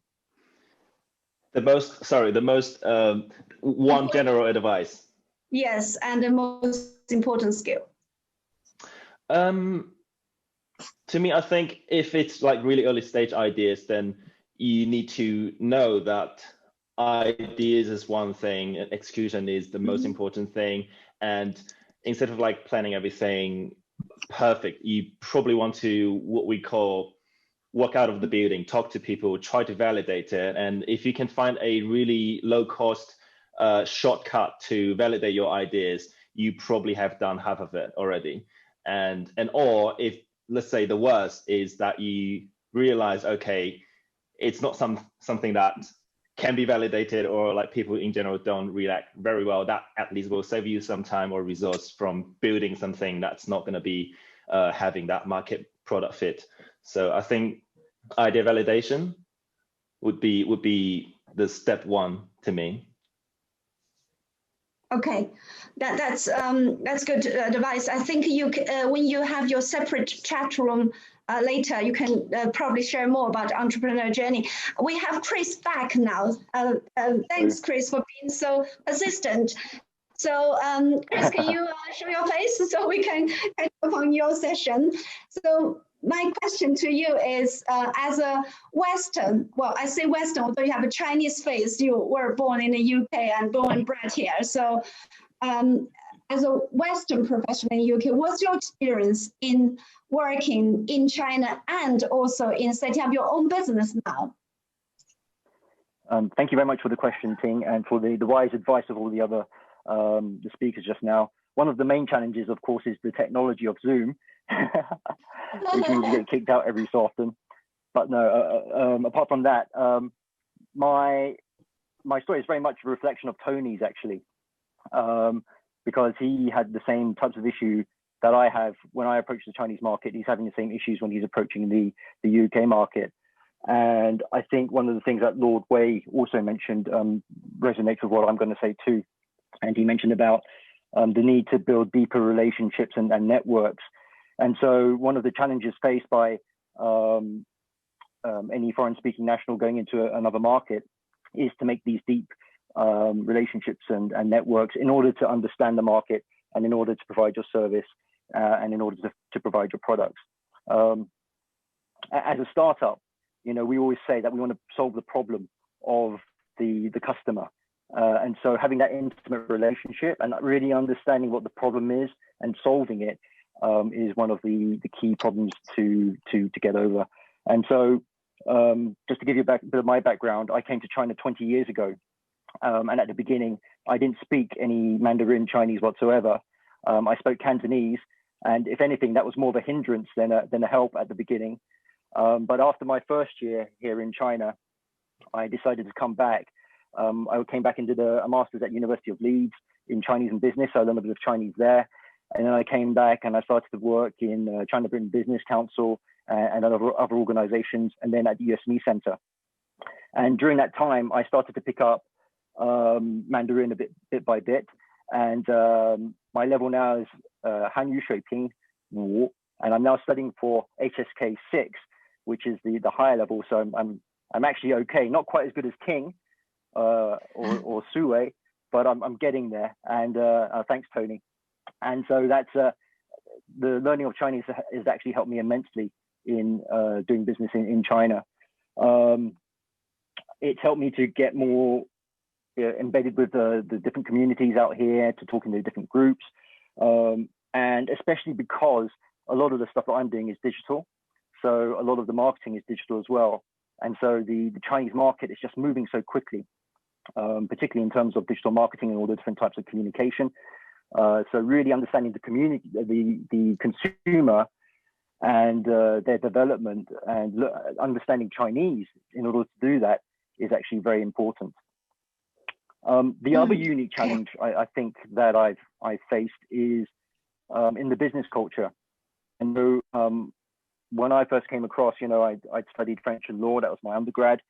One general advice. Yes, and the most important skill. To me, I think if it's like really early stage ideas, then you need to know that ideas is one thing and execution is the most important thing. And instead of like planning everything perfect, you probably want to, what we call, walk out of the building, talk to people, try to validate it. And if you can find a really low cost shortcut to validate your ideas, you probably have done half of it already. And or if, let's say, the worst is that you realize, okay, it's not something that can be validated, or like people in general don't react very well, that at least will save you some time or resource from building something that's not going to be having that market product fit. So I think idea validation would be the step one to me. Okay, that's good advice. I think you when you have your separate chat room later, you can probably share more about entrepreneur journey. We have Chris back now. Thanks, Chris, for being so persistent. So, Chris, can you show your face so we can catch up on your session? So, my question to you is, as a Western, well, I say Western, although you have a Chinese face, you were born in the UK and born and bred here. So as a Western professional in the UK, what's your experience in working in China and also in setting up your own business now? Thank you very much for the question, Ting, and for the wise advice of all the other the speakers just now. One of the main challenges, of course, is the technology of Zoom, which means you get kicked out every so often. But no, apart from that, my story is very much a reflection of Tony's, actually, because he had the same types of issue that I have when I approach the Chinese market. He's having the same issues when he's approaching the UK market. And I think one of the things that Lord Wei also mentioned resonates with what I'm going to say too. And he mentioned about the need to build deeper relationships and networks. And so one of the challenges faced by any foreign-speaking national going into another market is to make these deep relationships and networks in order to understand the market, and in order to provide your service, and in order to provide your products. As a startup, you know, we always say that we want to solve the problem of the customer. And so having that intimate relationship and really understanding what the problem is and solving it is one of the key problems to get over. And so just to give you a bit of my background, I came to China 20 years ago. And at the beginning, I didn't speak any Mandarin Chinese whatsoever. I spoke Cantonese, and if anything, that was more of a hindrance than a help at the beginning. But after my first year here in China, I decided to come back. I came back and did a master's at University of Leeds in Chinese and business. So I learned a bit of Chinese there. And then I came back and I started to work in China Britain Business Council and other organizations, and then at the USME Center. And during that time, I started to pick up Mandarin a bit by bit. And my level now is Hanyu Shuiping Wu, and I'm now studying for HSK 6, which is the higher level. So I'm actually okay, not quite as good as King or Sue, but I'm getting there. And thanks, Tony. And so that's the learning of Chinese has actually helped me immensely in doing business in China. It's helped me to get more embedded with the different communities out here, to talking to different groups, and especially because a lot of the stuff that I'm doing is digital. So a lot of the marketing is digital as well. And so the Chinese market is just moving so quickly, particularly in terms of digital marketing and all the different types of communication. So really understanding the community, the consumer and their development, and understanding Chinese in order to do that is actually very important. The other unique challenge I think that I've faced is in the business culture. And so when I first came across, I'd studied French and law, that was my undergrad.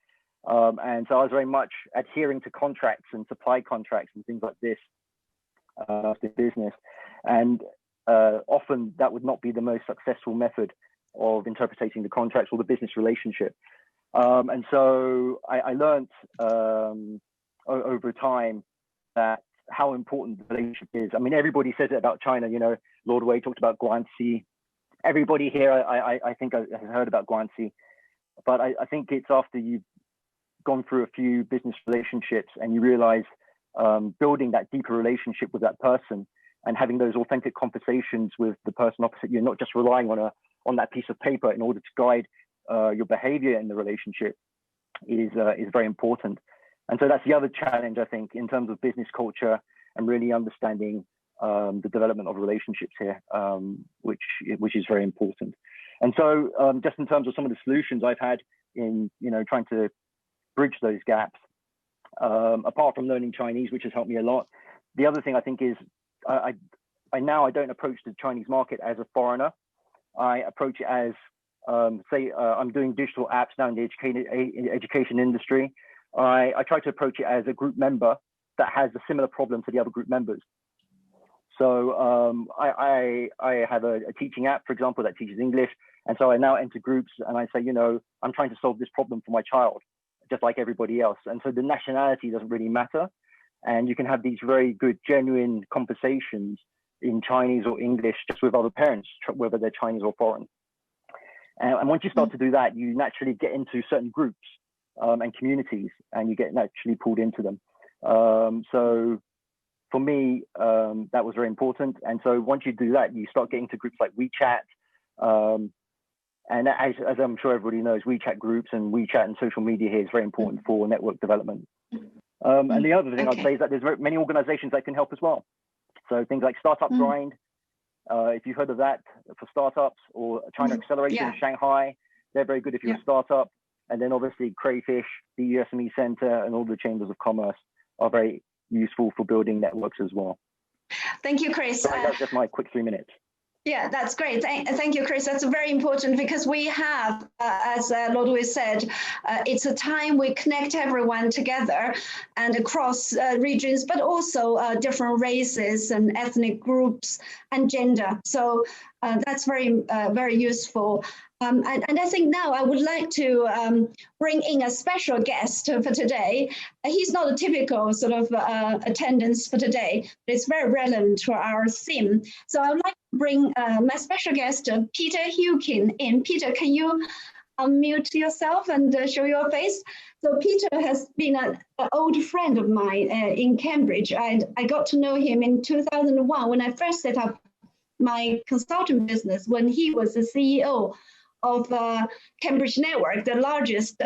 And so I was very much adhering to contracts and supply contracts and things like this, the business. And often that would not be the most successful method of interpreting the contracts or the business relationship. And so I learned over time that how important the relationship is. I mean, everybody says it about China, Lord Wei talked about Guanxi. Everybody here, I think, has heard about Guanxi, but I think it's after you've gone through a few business relationships and you realize building that deeper relationship with that person and having those authentic conversations with the person opposite you, not just relying on that piece of paper in order to guide your behavior in the relationship, is very important. And so that's the other challenge, I think, in terms of business culture and really understanding the development of relationships here, which is very important. And so just in terms of some of the solutions I've had in trying to bridge those gaps, apart from learning Chinese, which has helped me a lot, the other thing I think is I don't approach the Chinese market as a foreigner. I approach it as say I'm doing digital apps now in the education industry. I try to approach it as a group member that has a similar problem to the other group members. So I have a teaching app, for example, that teaches English. And so I now enter groups and I say, I'm trying to solve this problem for my child, just like everybody else. And so the nationality doesn't really matter. And you can have these very good, genuine conversations in Chinese or English just with other parents, whether they're Chinese or foreign. And once you start to do that, you naturally get into certain groups and communities, and you get naturally pulled into them. So for me, that was very important. And so once you do that, you start getting to groups like WeChat. And as I'm sure everybody knows, WeChat groups and WeChat and social media here is very important for network development. And the other thing I'd say is that there's many organizations that can help as well. So things like Startup Grind, if you've heard of that for startups, or China Accelerator in Shanghai, they're very good if you're a startup. And then obviously Crayfish, the USME Center, and all the chambers of commerce are very useful for building networks as well. Thank you, Chris. Sorry, that's just my quick 3 minutes. Yeah, that's great. Thank you, Chris. That's very important because we have, as Lord Wei said, it's a time we connect everyone together and across regions, but also different races and ethnic groups and gender. So that's very useful. And I think now I would like to bring in a special guest for today. He's not a typical sort of attendance for today, but it's very relevant to our theme. So I would like to bring my special guest, Peter Hukin, in. Peter, can you unmute yourself and show your face? So Peter has been an old friend of mine in Cambridge. I got to know him in 2001 when I first set up my consultant business when he was the CEO of Cambridge Network, the largest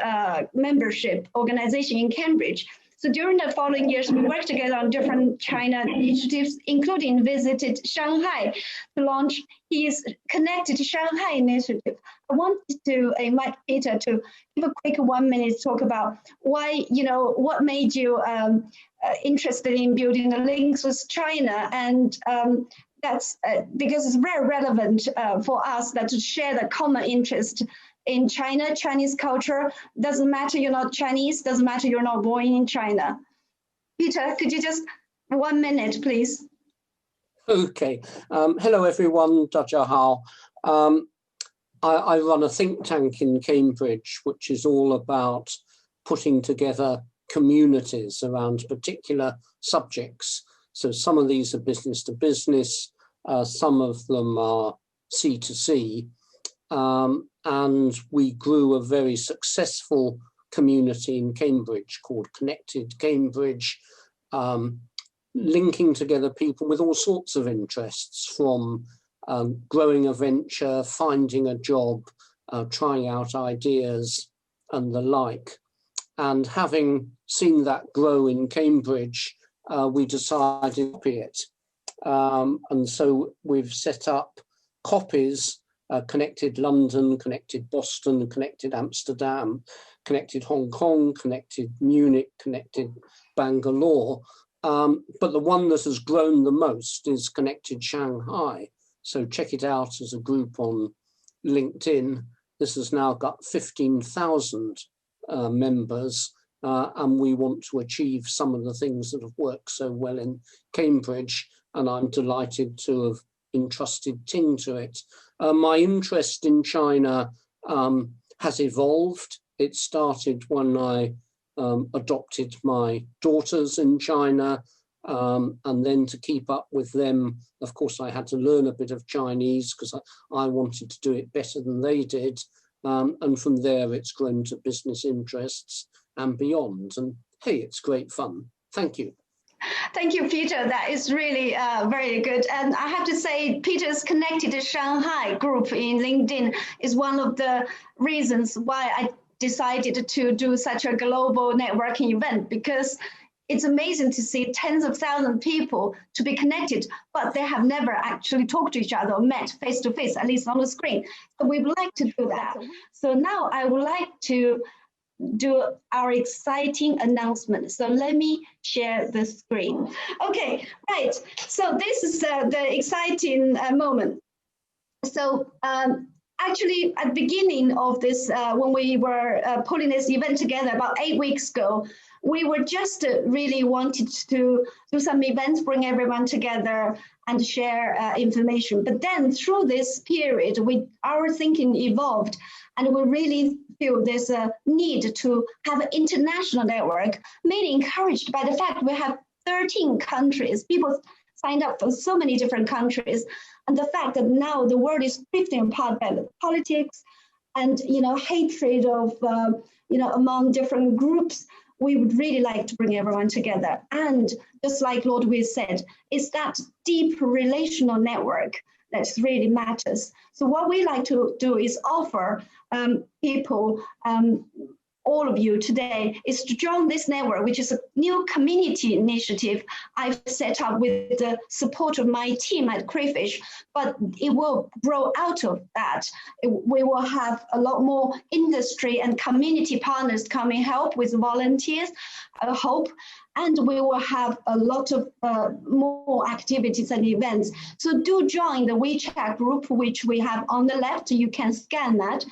membership organization in Cambridge. So during the following years, we worked together on different China initiatives, including visited Shanghai to launch his Connected Shanghai initiative. I wanted to invite Peter to give a quick 1 minute talk about why, what made you interested in building the links with China, and that's because it's very relevant for us that to share the common interest in China, Chinese culture. Doesn't matter you're not Chinese, doesn't matter you're not born in China. Peter, could you just 1 minute, please? Okay. Hello, everyone. Dajia I run a think tank in Cambridge, which is all about putting together communities around particular subjects. So some of these are business to business, some of them are C2C, and we grew a very successful community in Cambridge called Connected Cambridge, linking together people with all sorts of interests, from growing a venture, finding a job, trying out ideas and the like. And having seen that grow in Cambridge, we decided to copy it. And so we've set up copies, Connected London, Connected Boston, Connected Amsterdam, Connected Hong Kong, Connected Munich, Connected Bangalore. But the one that has grown the most is Connected Shanghai. So check it out as a group on LinkedIn. This has now got 15,000 members, and we want to achieve some of the things that have worked so well in Cambridge, and I'm delighted to have entrusted Ting to it. My interest in China has evolved. It started when I adopted my daughters in China, and then to keep up with them, of course, I had to learn a bit of Chinese because I wanted to do it better than they did. And from there, it's grown to business interests and beyond. And hey, it's great fun. Thank you. Thank you, Peter. That is really very good. And I have to say, Peter's Connected Shanghai group in LinkedIn is one of the reasons why I decided to do such a global networking event, because it's amazing to see tens of thousands of people to be connected, but they have never actually talked to each other or met face to face, at least on the screen. So we would like to do that. So now I would like to do our exciting announcement. So let me share the screen. Okay, right. So this is the exciting moment. So actually, at the beginning of this, when we were putting this event together about 8 weeks ago, we were just really wanted to do some events, bring everyone together and share information. But then through this period, our thinking evolved, and we really feel there's a need to have an international network, mainly encouraged by the fact we have 13 countries. People signed up from so many different countries, and the fact that now the world is drifting apart by the politics and hatred of among different groups. We would really like to bring everyone together. And just like Lord Wei said, it's that deep relational network that really matters. So what we like to do is offer people, all of you today, is to join this network, which is a new community initiative I've set up with the support of my team at Crayfish, but it will grow out of that. We will have a lot more industry and community partners come and help with volunteers, I hope, and we will have a lot of more activities and events. So do join the WeChat group, which we have on the left. You can scan that.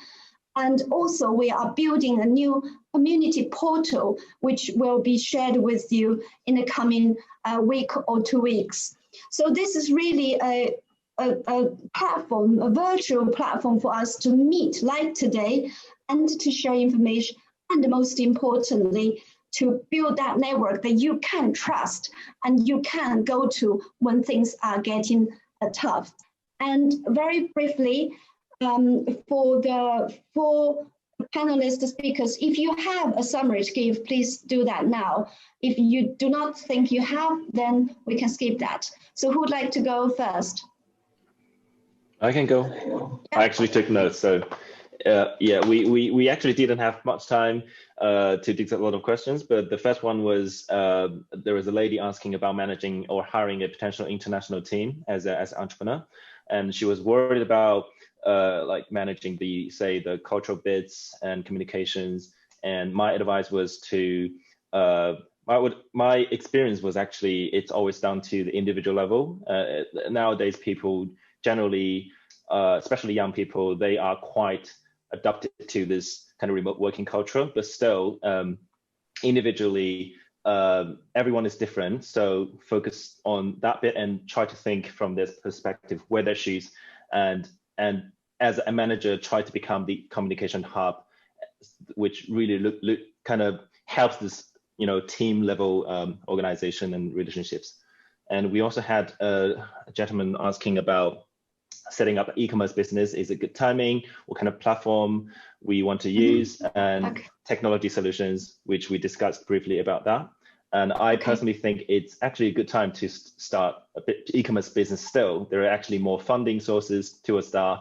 And also we are building a new community portal, which will be shared with you in the coming week or 2 weeks. So this is really a platform, a virtual platform for us to meet like today and to share information. And most importantly, to build that network that you can trust and you can go to when things are getting tough. And very briefly, for the 4 panelist speakers, if you have a summary to give, please do that now. If you do not think you have, then we can skip that. So who would like to go first? I can go. I actually took notes. So yeah, we actually didn't have much time to dig a lot of questions, but the first one was there was a lady asking about managing or hiring a potential international team as an entrepreneur, and she was worried about like managing the cultural bits and communications. And my advice was to my experience was actually it's always down to the individual level. Nowadays, people generally, especially young people, they are quite adapted to this kind of remote working culture, but still individually, everyone is different. So focus on that bit and try to think from this perspective where their shoes, and as a manager, try to become the communication hub, which really kind of helps this team level organization and relationships. And we also had a gentleman asking about setting up an e-commerce business. Is it good timing? What kind of platform we want to use, and technology solutions, which we discussed briefly about that. And I personally think it's actually a good time to start a bit e-commerce business still. There are actually more funding sources to a start,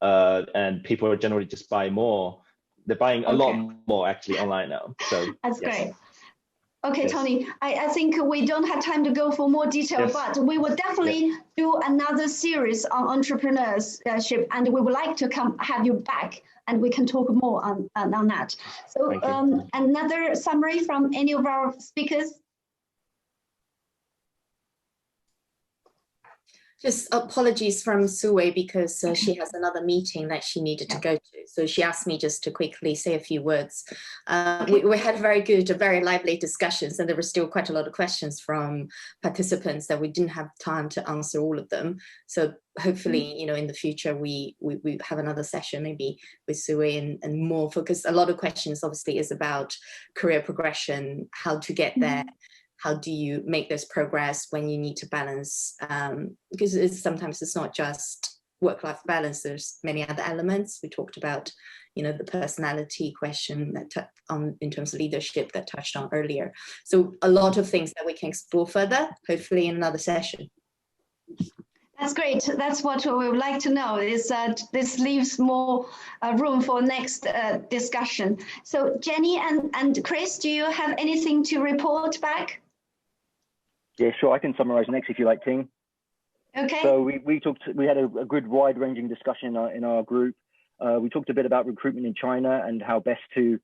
and people are generally just buying more. They're buying a lot more actually online now. So that's great. Okay, yes. Tony, I think we don't have time to go for more detail, but we will definitely do another series on entrepreneurship, and we would like to have you back, and we can talk more on that. So another summary from any of our speakers? Just apologies from Suwei because she has another meeting that she needed to go to. So she asked me just to quickly say a few words. We had very lively discussions, and there were still quite a lot of questions from participants that we didn't have time to answer all of them. So hopefully, in the future, we have another session maybe with Suwei and more focus. A lot of questions obviously is about career progression, how to get there. How do you make this progress when you need to balance? Because sometimes it's not just work-life balance. There's many other elements. We talked about, the personality question that in terms of leadership that touched on earlier. So a lot of things that we can explore further, hopefully in another session. That's great. That's what we would like to know, is that this leaves more room for next discussion. So Jenny and Chris, do you have anything to report back? Yeah, sure. I can summarize next if you like, Ting. Okay. So we had a good wide-ranging discussion in our group. We talked a bit about recruitment in China and how best to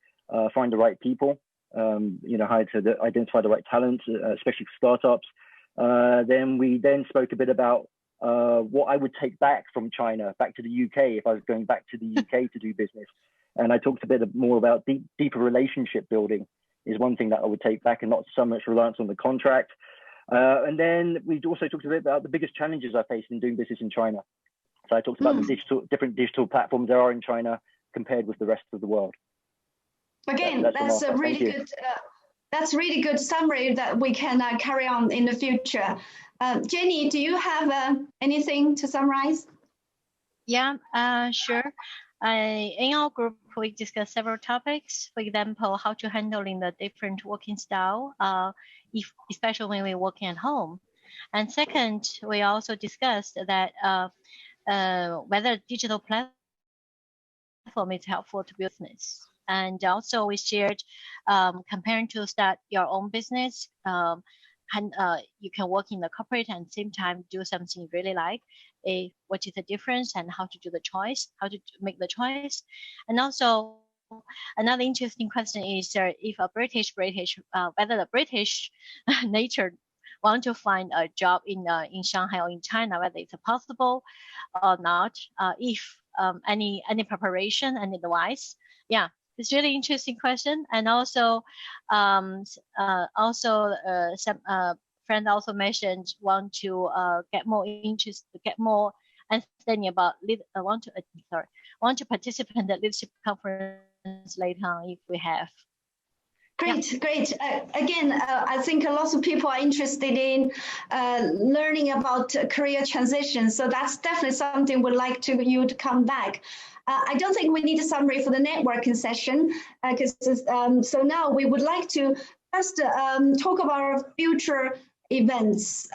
find the right people. How to identify the right talent, especially for startups. Then we spoke a bit about what I would take back from China, back to the UK if I was going back to the UK to do business. And I talked a bit more about deeper relationship building is one thing that I would take back, and not so much reliance on the contract. And then we also talked a bit about the biggest challenges I faced in doing business in China. So I talked about the different digital platforms there are in China compared with the rest of the world. Again, that's a really good. That's really good summary that we can carry on in the future. Jenny, do you have anything to summarize? Yeah, sure. In our group, we discussed several topics. For example, how to handle in the different working style, especially when we're working at home. And second, we also discussed that whether digital platform is helpful to business. And also we shared comparing to start your own business, and you can work in the corporate and at the same time do something you really like. What is the difference and how to do the choice, how to make the choice. And also another interesting question is if a British, whether the British nature want to find a job in Shanghai or in China, whether it's possible or not, if any preparation and advice. Yeah, it's really interesting question. And also, some friend also mentioned want to get more interest, get more understanding about want to participate in the leadership conference later on if we have. Great. Again, I think a lot of people are interested in learning about career transition. So that's definitely something we'd like you to come back. I don't think we need a summary for the networking session, because so now we would like to first talk about our future events.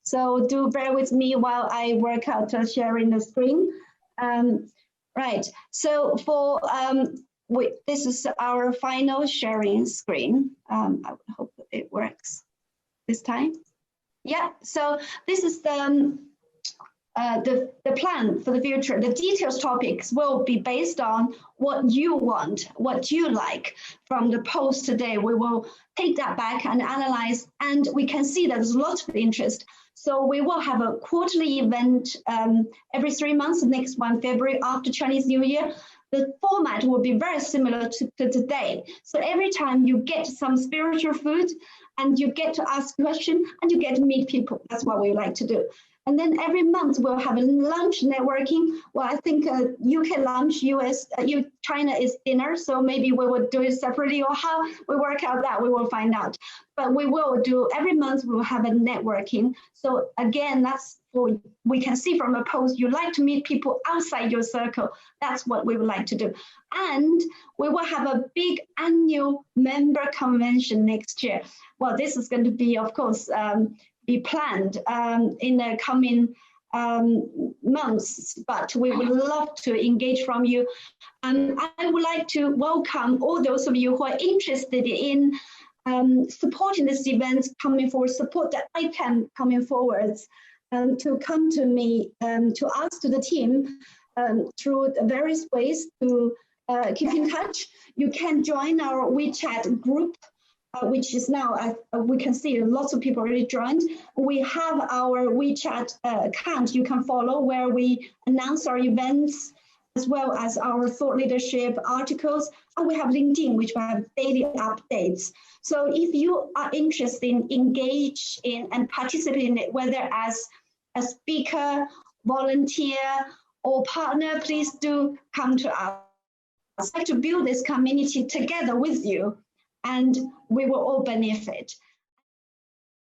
So do bear with me while I work out sharing the screen. Right, so for this is our final sharing screen. I hope it works this time. Yeah, so this is the plan for the future. The details topics will be based on what you want, what you like from the post today. We will take that back and analyze, and we can see that there's lots of interest. So we will have a quarterly event every 3 months, the next one, February, after Chinese New Year. The format will be very similar to today. So every time you get some spiritual food and you get to ask questions and you get to meet people. That's what we like to do. And then every month we'll have a lunch networking. Well, I think UK lunch, China is dinner, so maybe we will do it separately, or how we work out that we will find out. But we will do every month. We will have a networking. So again, that's what we can see from a post. You like to meet people outside your circle. That's what we would like to do. And we will have a big annual member convention next year. Well, this is going to be, of course, be planned in the coming months, but we would love to engage from you. And I would like to welcome all those of you who are interested in supporting this event coming forward, support the ICANN coming forwards, to come to me, to ask to the team through the various ways to keep in touch. You can join our WeChat group, which is now, we can see lots of people already joined. We have our WeChat account you can follow, where we announce our events, as well as our thought leadership articles. And we have LinkedIn, which we have daily updates. So if you are interested in engage in and participate in it, whether as a speaker, volunteer, or partner, please do come to us. I'd like to build this community together with you, and we will all benefit.